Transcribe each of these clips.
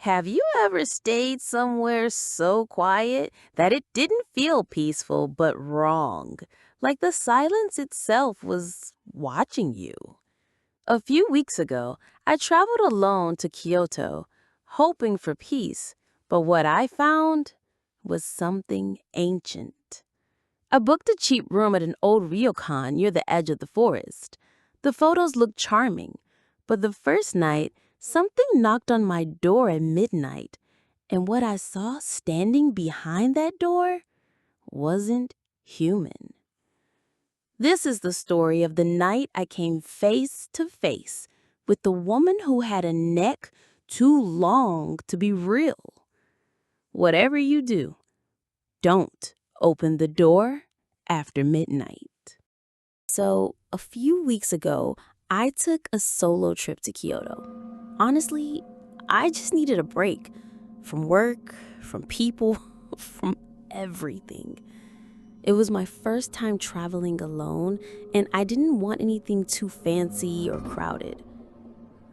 Have you ever stayed somewhere so quiet that it didn't feel peaceful but wrong? Like the silence itself was watching you. A few weeks ago, I traveled alone to Kyoto, hoping for peace, but what I found was something ancient. I booked a cheap room at an old ryokan near the edge of the forest. The photos looked charming, but the first night, something knocked on my door at midnight, and what I saw standing behind that door wasn't human. This is the story of the night I came face to face with the woman who had a neck too long to be real. Whatever you do, don't open the door after midnight. So, a few weeks ago, I took a solo trip to Kyoto. Honestly, I just needed a break from work, from people, from everything. It was my first time traveling alone, and I didn't want anything too fancy or crowded.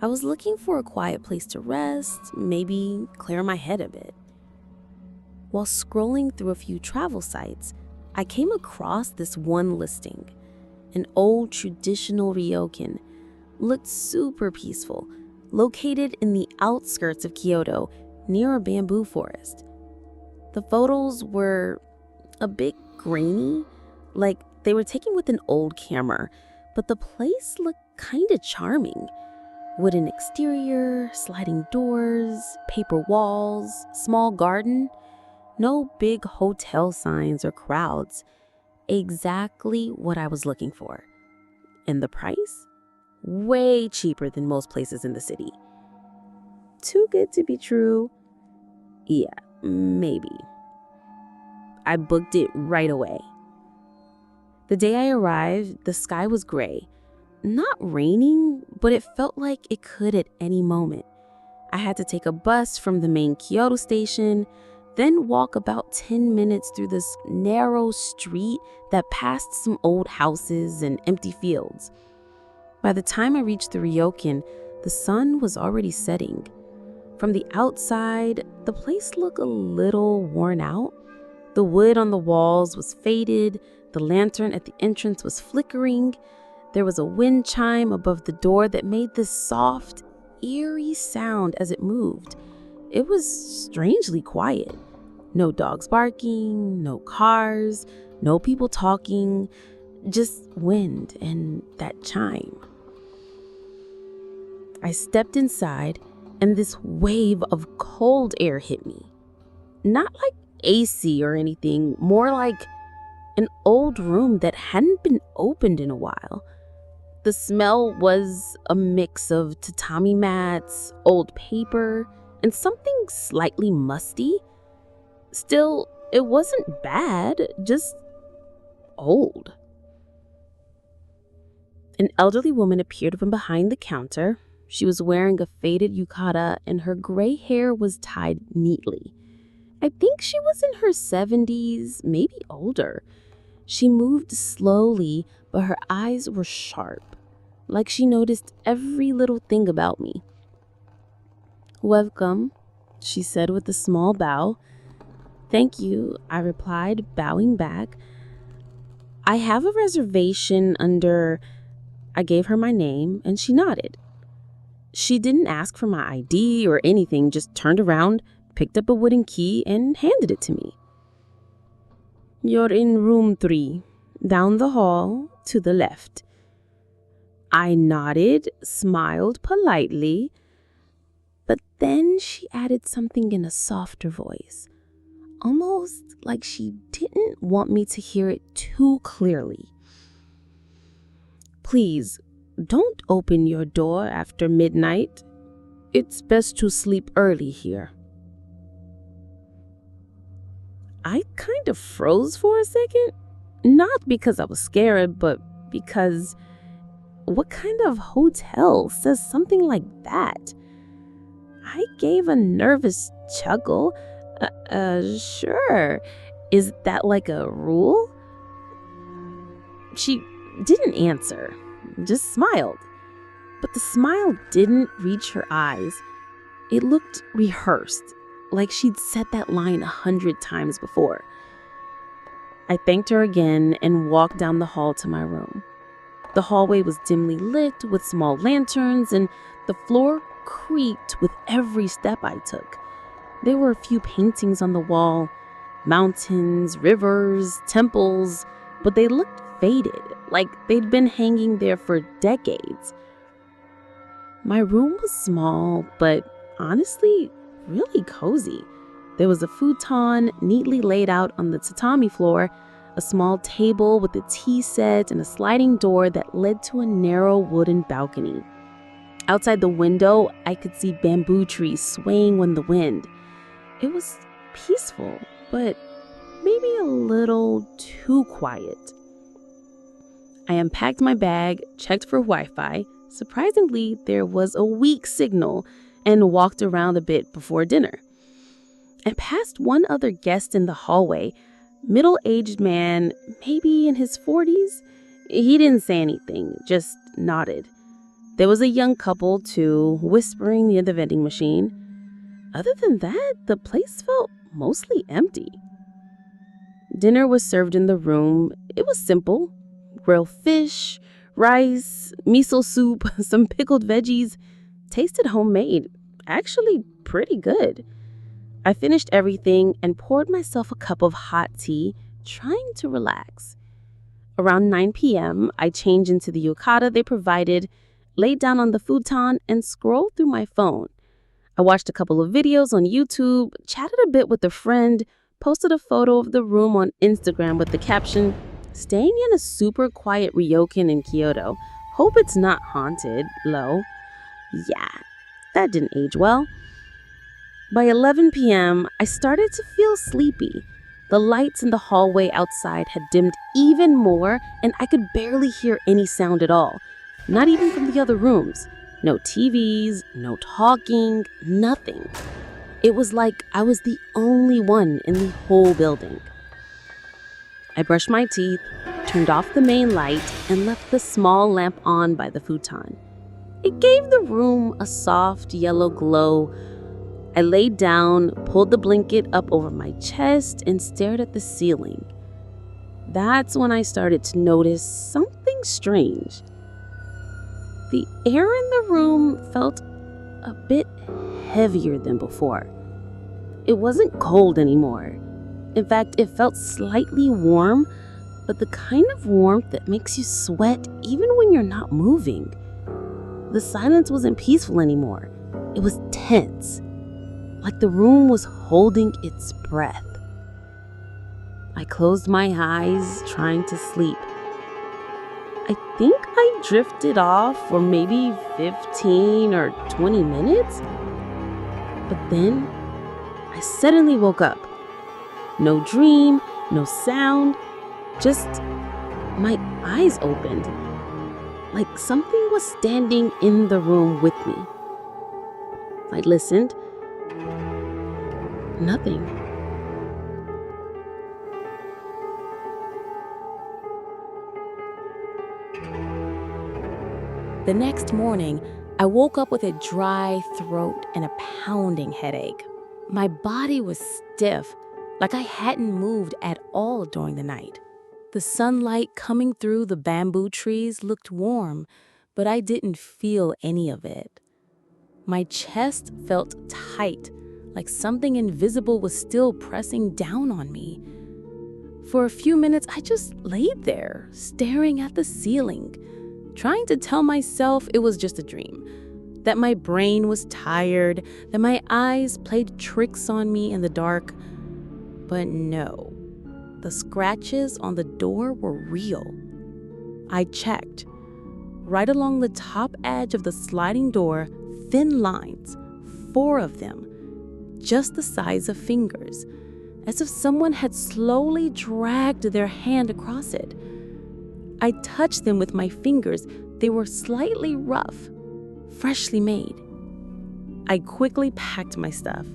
I was looking for a quiet place to rest, maybe clear my head a bit. While scrolling through a few travel sites, I came across this one listing. An old traditional ryokan looked super peaceful, located in the outskirts of Kyoto near a bamboo forest. The photos were a bit grainy, like they were taken with an old camera, but the place looked kinda charming. Wooden exterior, sliding doors, paper walls, small garden, no big hotel signs or crowds. Exactly what I was looking for. And the price? Way cheaper than most places in the city. Too good to be true? Yeah, maybe. I booked it right away. The day I arrived, the sky was gray. Not raining, but it felt like it could at any moment. I had to take a bus from the main Kyoto station, then walk about 10 minutes through this narrow street that passed some old houses and empty fields. By the time I reached the Ryokan, the sun was already setting. From the outside, the place looked a little worn out. The wood on the walls was faded, the lantern at the entrance was flickering. There was a wind chime above the door that made this soft, eerie sound as it moved. It was strangely quiet. No dogs barking, no cars, no people talking, just wind and that chime. I stepped inside and this wave of cold air hit me. Not like AC or anything, more like an old room that hadn't been opened in a while. The smell was a mix of tatami mats, old paper, and something slightly musty. Still, it wasn't bad, just old. An elderly woman appeared from behind the counter. She was wearing a faded yukata and her gray hair was tied neatly. I think she was in her 70s, maybe older. She moved slowly, but her eyes were sharp, like she noticed every little thing about me. "Welcome," she said with a small bow. "Thank you," I replied, bowing back. "I have a reservation under..." I gave her my name, and she nodded. She didn't ask for my ID or anything, just turned around, picked up a wooden key, and handed it to me. "You're in room 3, down the hall, to the left." I nodded, smiled politely, but then she added something in a softer voice, almost like she didn't want me to hear it too clearly. "Please, don't open your door after midnight. It's best to sleep early here." I kind of froze for a second, not because I was scared, but because what kind of hotel says something like that? I gave a nervous chuckle. Sure. Is that like a rule?" She didn't answer, just smiled. But the smile didn't reach her eyes. It looked rehearsed, like she'd said that line 100 times before. I thanked her again and walked down the hall to my room. The hallway was dimly lit with small lanterns, and the floor creaked with every step I took. There were a few paintings on the wall, mountains, rivers, temples, but they looked faded, like they'd been hanging there for decades. My room was small, but honestly, really cozy. There was a futon neatly laid out on the tatami floor, a small table with a tea set, and a sliding door that led to a narrow wooden balcony. Outside the window, I could see bamboo trees swaying in the wind. It was peaceful, but maybe a little too quiet. I unpacked my bag, checked for Wi-Fi. Surprisingly, there was a weak signal, and walked around a bit before dinner. I passed one other guest in the hallway, middle-aged man, maybe in his 40s. He didn't say anything, just nodded. There was a young couple, too, whispering near the vending machine. Other than that, the place felt mostly empty. Dinner was served in the room. It was simple. Grilled fish, rice, miso soup, some pickled veggies. Tasted homemade. Actually pretty good. I finished everything and poured myself a cup of hot tea, trying to relax. Around 9 p.m., I changed into the yukata they provided, laid down on the futon, and scrolled through my phone. I watched a couple of videos on YouTube, chatted a bit with a friend, posted a photo of the room on Instagram with the caption, "Staying in a super quiet Ryokan in Kyoto. Hope it's not haunted, lol." Yeah, that didn't age well. By 11 p.m., I started to feel sleepy. The lights in the hallway outside had dimmed even more, and I could barely hear any sound at all, not even from the other rooms. No TVs, no talking, nothing. It was like I was the only one in the whole building. I brushed my teeth, turned off the main light, and left the small lamp on by the futon. It gave the room a soft yellow glow. I laid down, pulled the blanket up over my chest, and stared at the ceiling. That's when I started to notice something strange. The air in the room felt a bit heavier than before. It wasn't cold anymore. In fact, it felt slightly warm, but the kind of warmth that makes you sweat even when you're not moving. The silence wasn't peaceful anymore. It was tense, like the room was holding its breath. I closed my eyes, trying to sleep. I think I drifted off for maybe 15 or 20 minutes. But then I suddenly woke up. No dream, no sound, just my eyes opened. Like something was standing in the room with me. I listened. Nothing. The next morning, I woke up with a dry throat and a pounding headache. My body was stiff, like I hadn't moved at all during the night. The sunlight coming through the bamboo trees looked warm, but I didn't feel any of it. My chest felt tight, like something invisible was still pressing down on me. For a few minutes, I just laid there, staring at the ceiling, trying to tell myself it was just a dream, that my brain was tired, that my eyes played tricks on me in the dark. But no, the scratches on the door were real. I checked. Right along the top edge of the sliding door, thin lines, 4 of them, just the size of fingers, as if someone had slowly dragged their hand across it. I touched them with my fingers. They were slightly rough, freshly made. I quickly packed my stuff.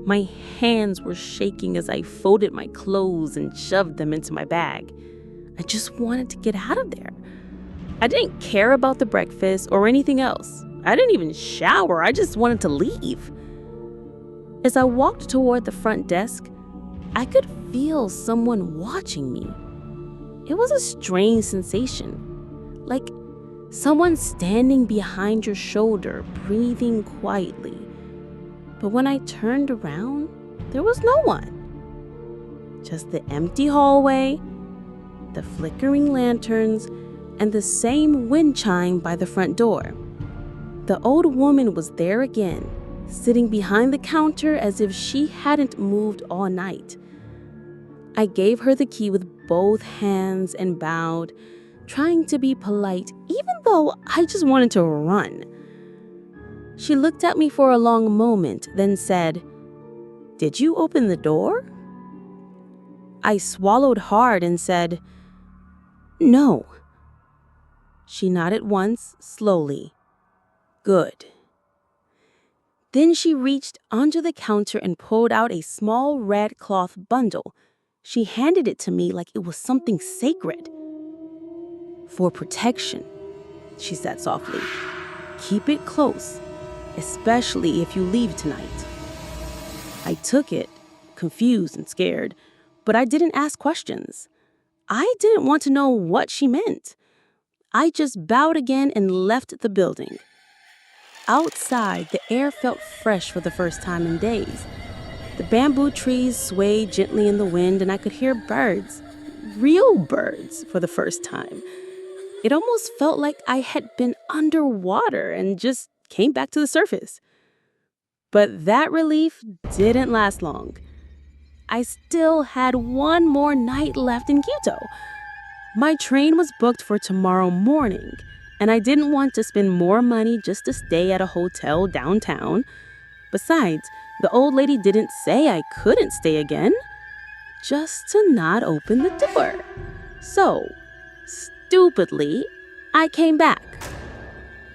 My hands were shaking as I folded my clothes and shoved them into my bag. I just wanted to get out of there. I didn't care about the breakfast or anything else. I didn't even shower. I just wanted to leave. As I walked toward the front desk, I could feel someone watching me. It was a strange sensation, like someone standing behind your shoulder, breathing quietly. But when I turned around, there was no one. Just the empty hallway, the flickering lanterns, and the same wind chime by the front door. The old woman was there again, sitting behind the counter as if she hadn't moved all night. I gave her the key with both hands and bowed, trying to be polite, even though I just wanted to run. She looked at me for a long moment, then said, "Did you open the door?" I swallowed hard and said, "No." She nodded once, slowly. "Good." Then she reached under the counter and pulled out a small red cloth bundle. She handed it to me like it was something sacred. "For protection," she said softly. "Keep it close, especially if you leave tonight." I took it, confused and scared, but I didn't ask questions. I didn't want to know what she meant. I just bowed again and left the building. Outside, the air felt fresh for the first time in days. The bamboo trees swayed gently in the wind, and I could hear birds, real birds, for the first time. It almost felt like I had been underwater and just came back to the surface. But that relief didn't last long. I still had one more night left in Kyoto. My train was booked for tomorrow morning, and I didn't want to spend more money just to stay at a hotel downtown. Besides, the old lady didn't say I couldn't stay again, just to not open the door. So, stupidly, I came back.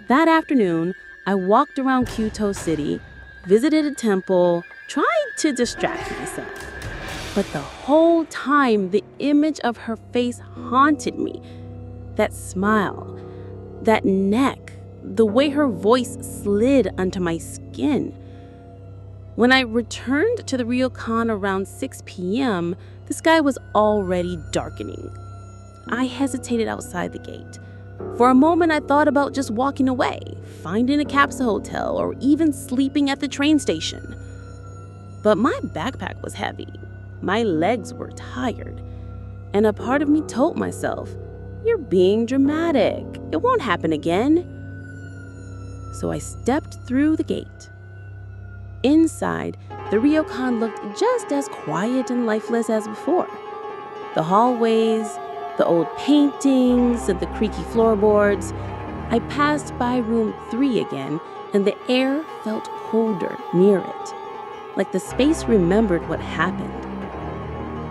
That afternoon, I walked around Kyoto City, visited a temple, tried to distract myself. But the whole time, the image of her face haunted me. That smile, that neck, the way her voice slid under my skin. When I returned to the Ryokan around 6 p.m., the sky was already darkening. I hesitated outside the gate. For a moment, I thought about just walking away, finding a capsule hotel, or even sleeping at the train station. But my backpack was heavy. My legs were tired. And a part of me told myself, "You're being dramatic. It won't happen again." So I stepped through the gate. Inside, the Ryokan looked just as quiet and lifeless as before. The hallways, the old paintings, and the creaky floorboards. I passed by room 3 again, and the air felt colder near it, like the space remembered what happened.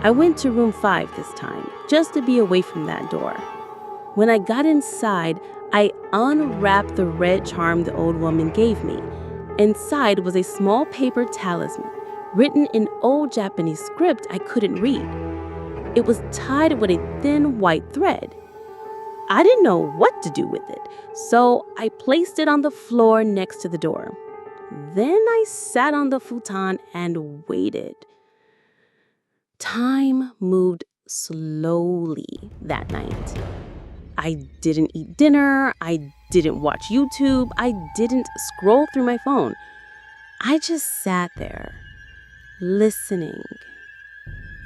I went to room 5 this time, just to be away from that door. When I got inside, I unwrapped the red charm the old woman gave me. Inside was a small paper talisman, written in old Japanese script I couldn't read. It was tied with a thin white thread. I didn't know what to do with it, so I placed it on the floor next to the door. Then I sat on the futon and waited. Time moved slowly that night. I didn't eat dinner, I didn't watch YouTube, I didn't scroll through my phone. I just sat there, listening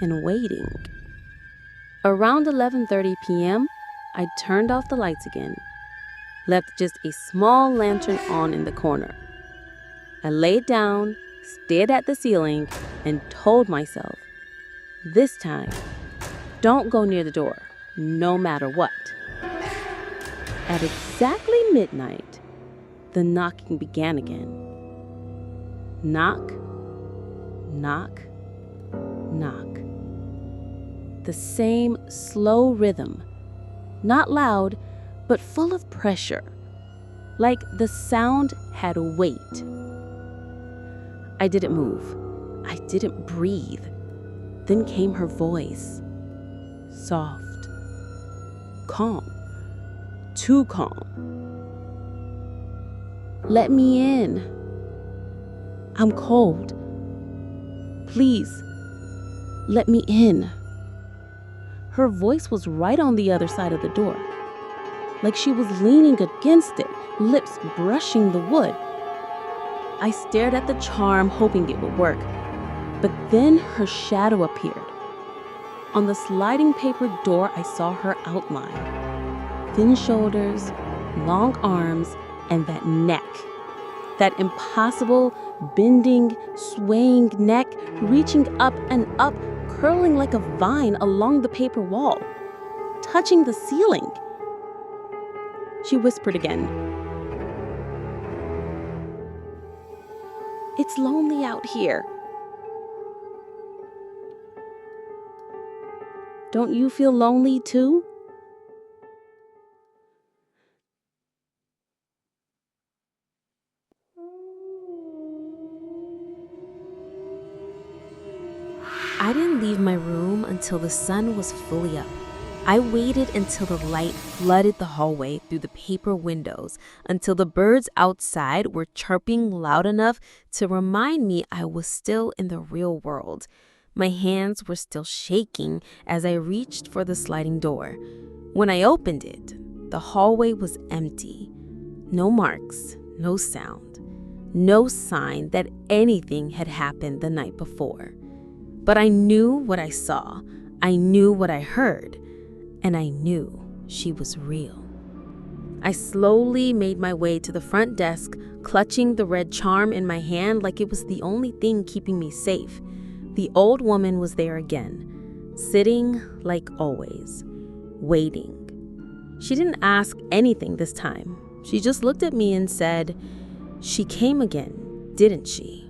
and waiting. Around 11:30 p.m., I turned off the lights again, left just a small lantern on in the corner. I laid down, stared at the ceiling, and told myself, this time, don't go near the door, no matter what. At exactly midnight, the knocking began again. Knock, knock, knock. The same slow rhythm, not loud, but full of pressure, like the sound had weight. I didn't move. I didn't breathe. Then came her voice, soft, calm, too calm. "Let me in. I'm cold. Please, let me in." Her voice was right on the other side of the door, like she was leaning against it, lips brushing the wood. I stared at the charm, hoping it would work, but then her shadow appeared. On the sliding paper door, I saw her outline. Thin shoulders, long arms, and that neck. That impossible, bending, swaying neck, reaching up and up, curling like a vine along the paper wall, touching the ceiling. She whispered again, "It's lonely out here. Don't you feel lonely too?" I didn't leave my room until the sun was fully up. I waited until the light flooded the hallway through the paper windows, until the birds outside were chirping loud enough to remind me I was still in the real world. My hands were still shaking as I reached for the sliding door. When I opened it, the hallway was empty. No marks, no sound, no sign that anything had happened the night before. But I knew what I saw, I knew what I heard, and I knew she was real. I slowly made my way to the front desk, clutching the red charm in my hand like it was the only thing keeping me safe. The old woman was there again, sitting like always, waiting. She didn't ask anything this time. She just looked at me and said, "She came again, didn't she?"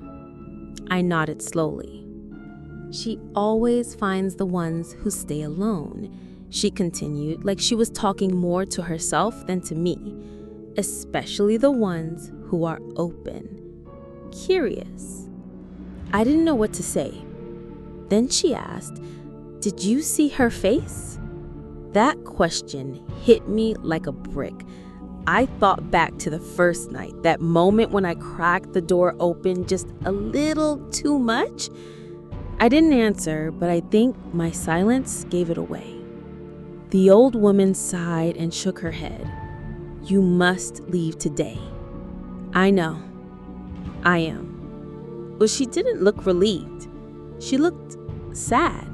I nodded slowly. "She always finds the ones who stay alone," she continued, like she was talking more to herself than to me, "especially the ones who are open, curious." I didn't know what to say. Then she asked, "Did you see her face?" That question hit me like a brick. I thought back to the first night, that moment when I cracked the door open just a little too much. I didn't answer, but I think my silence gave it away. The old woman sighed and shook her head. "You must leave today." "I know. I am." But she didn't look relieved. She looked sad.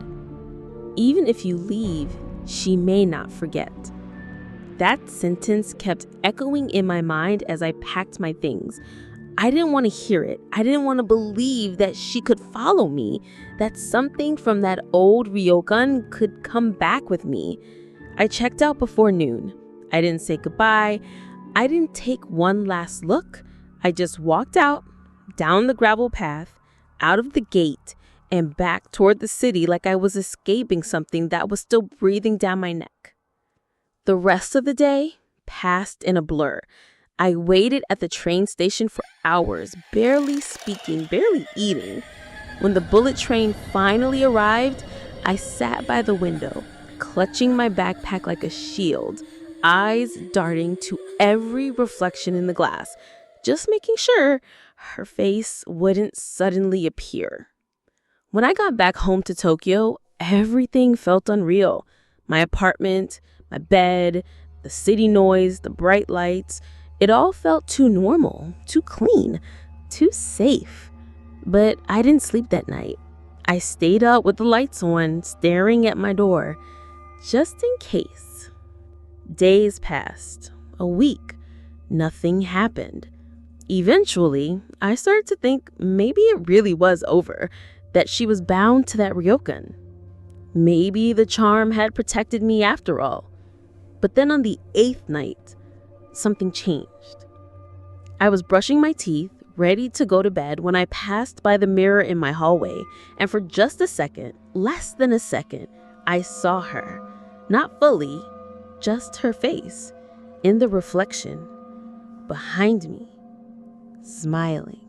"Even if you leave, she may not forget." That sentence kept echoing in my mind as I packed my things. I didn't want to hear it. I didn't want to believe that she could follow me, that something from that old Ryokan could come back with me. I checked out before noon. I didn't say goodbye. I didn't take one last look. I just walked out, down the gravel path, out of the gate, and back toward the city like I was escaping something that was still breathing down my neck. The rest of the day passed in a blur. I waited at the train station for hours, barely speaking, barely eating. When the bullet train finally arrived, I sat by the window, clutching my backpack like a shield, eyes darting to every reflection in the glass, just making sure her face wouldn't suddenly appear. When I got back home to Tokyo, everything felt unreal. My apartment, my bed, the city noise, the bright lights. It all felt too normal, too clean, too safe. But I didn't sleep that night. I stayed up with the lights on, staring at my door, just in case. Days passed, a week. Nothing happened. Eventually, I started to think maybe it really was over, that she was bound to that Ryokan. Maybe the charm had protected me after all. But then on the 8th night, something changed. I was brushing my teeth, ready to go to bed, when I passed by the mirror in my hallway, and for just a second, less than a second, I saw her. Not fully, just her face, in the reflection, behind me, smiling.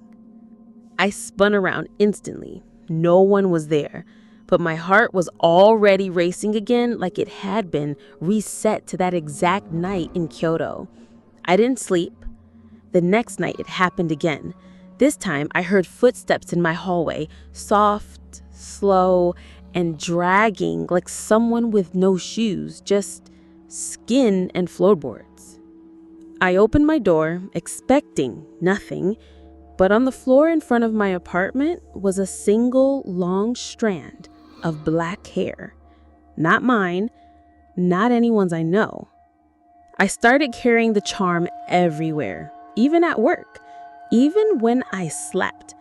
I spun around instantly. No one was there, but my heart was already racing again, like it had been reset to that exact night in Kyoto. I didn't sleep. The next night it happened again. This time I heard footsteps in my hallway, soft, slow, and dragging like someone with no shoes, just skin and floorboards. I opened my door, expecting nothing, but on the floor in front of my apartment was a single long strand of black hair. Not mine, not anyone's I know. I started carrying the charm everywhere, even at work, even when I slept.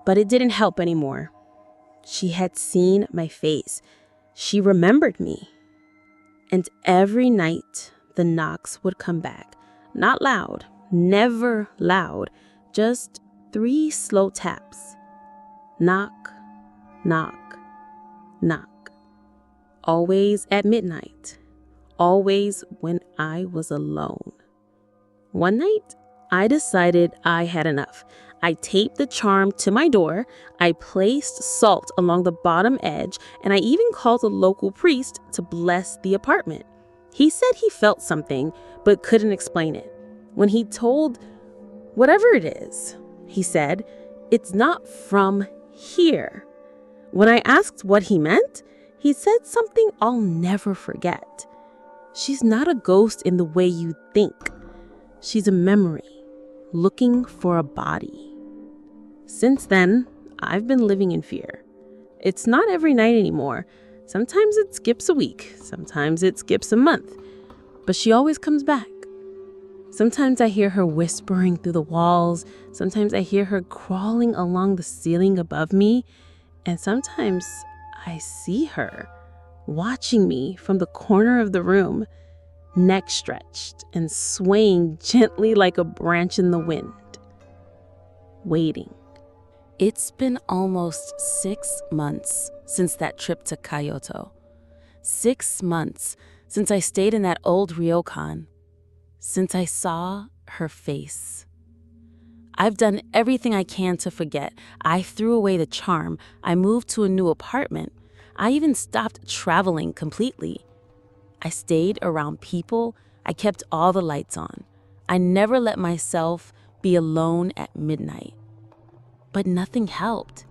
But it didn't help anymore. She had seen my face. She remembered me. And every night, the knocks would come back. Not loud, never loud, just 3 slow taps. Knock, knock, knock. Always at midnight. Always when I was alone. One night, I decided I had enough. I taped the charm to my door, I placed salt along the bottom edge, and I even called a local priest to bless the apartment. He said he felt something, but couldn't explain it. When he told whatever it is, he said, "It's not from here." When I asked what he meant, he said something I'll never forget. "She's not a ghost in the way you think. She's a memory, looking for a body." Since then, I've been living in fear. It's not every night anymore. Sometimes it skips a week, sometimes it skips a month, but she always comes back. Sometimes I hear her whispering through the walls, sometimes I hear her crawling along the ceiling above me, and sometimes I see her watching me from the corner of the room, neck stretched and swaying gently like a branch in the wind, waiting. It's been almost 6 months since that trip to Kyoto. 6 months since I stayed in that old Ryokan. Since I saw her face. I've done everything I can to forget. I threw away the charm. I moved to a new apartment. I even stopped traveling completely. I stayed around people. I kept all the lights on. I never let myself be alone at midnight. But nothing helped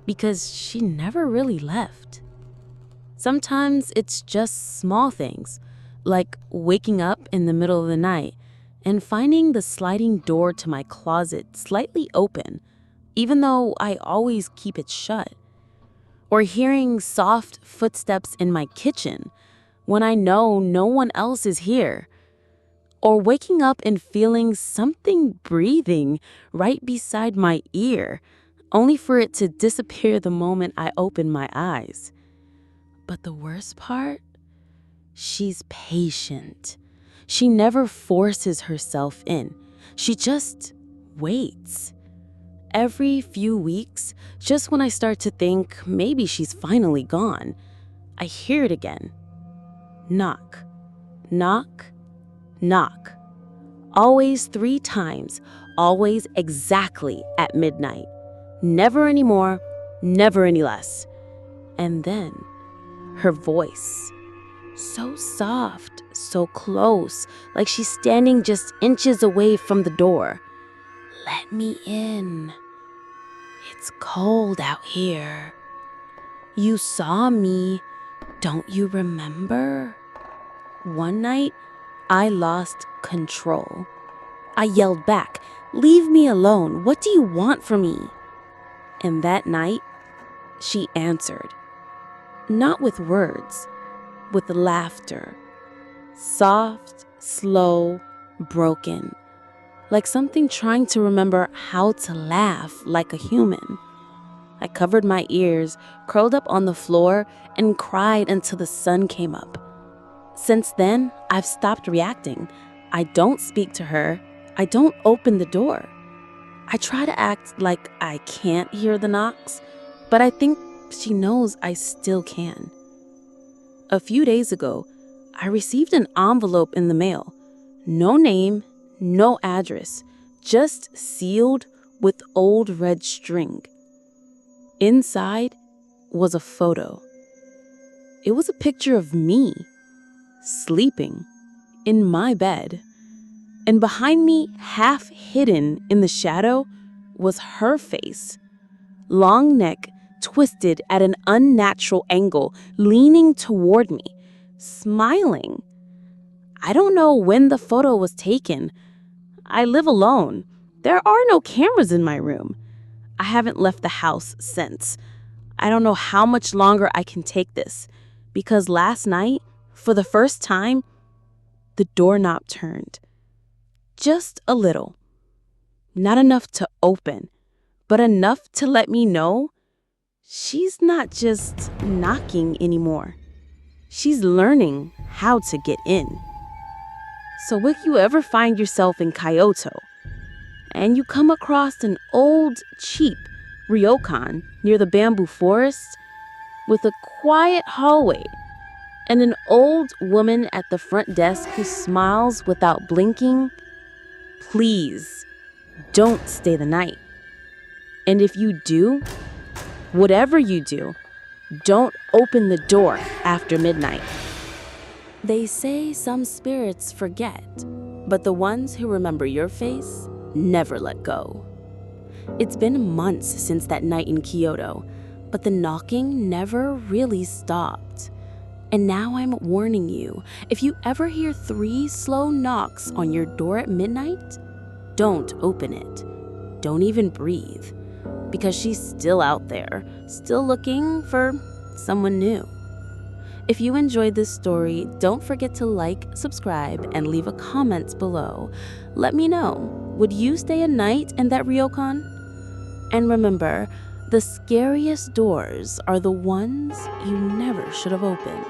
because she never really left. Sometimes it's just small things, like waking up in the middle of the night and finding the sliding door to my closet slightly open, even though I always keep it shut. Or hearing soft footsteps in my kitchen when I know no one else is here. Or waking up and feeling something breathing right beside my ear, only for it to disappear the moment I open my eyes. But the worst part? She's patient. She never forces herself in. She just waits. Every few weeks, just when I start to think maybe she's finally gone, I hear it again. Knock, knock, knock. Always 3 times, always exactly at midnight. Never any more, never any less. And then, her voice. So soft, so close, like she's standing just inches away from the door. "Let me in. It's cold out here. You saw me, don't you remember?" One night, I lost control. I yelled back, "Leave me alone. What do you want from me?" And that night, she answered. Not with words, with laughter. Soft, slow, broken. Like something trying to remember how to laugh like a human. I covered my ears, curled up on the floor, and cried until the sun came up. Since then, I've stopped reacting. I don't speak to her. I don't open the door. I try to act like I can't hear the knocks, but I think she knows I still can. A few days ago, I received an envelope in the mail. No name, no address, just sealed with old red string. Inside was a photo. It was a picture of me, sleeping, in my bed. And behind me, half hidden in the shadow, was her face. Long neck, twisted at an unnatural angle, leaning toward me, smiling. I don't know when the photo was taken. I live alone. There are no cameras in my room. I haven't left the house since. I don't know how much longer I can take this, because last night, for the first time, the doorknob turned. Just a little. Not enough to open, but enough to let me know she's not just knocking anymore. She's learning how to get in. So if you ever find yourself in Kyoto and you come across an old, cheap Ryokan near the bamboo forest with a quiet hallway and an old woman at the front desk who smiles without blinking, please don't stay the night. And if you do, whatever you do, don't open the door after midnight. They say some spirits forget, but the ones who remember your face never let go. It's been months since that night in Kyoto, but the knocking never really stopped. And now I'm warning you, if you ever hear 3 slow knocks on your door at midnight, don't open it. Don't even breathe, because she's still out there, still looking for someone new. If you enjoyed this story, don't forget to like, subscribe, and leave a comment below. Let me know, would you stay a night in that Ryokan? And remember, the scariest doors are the ones you never should have opened.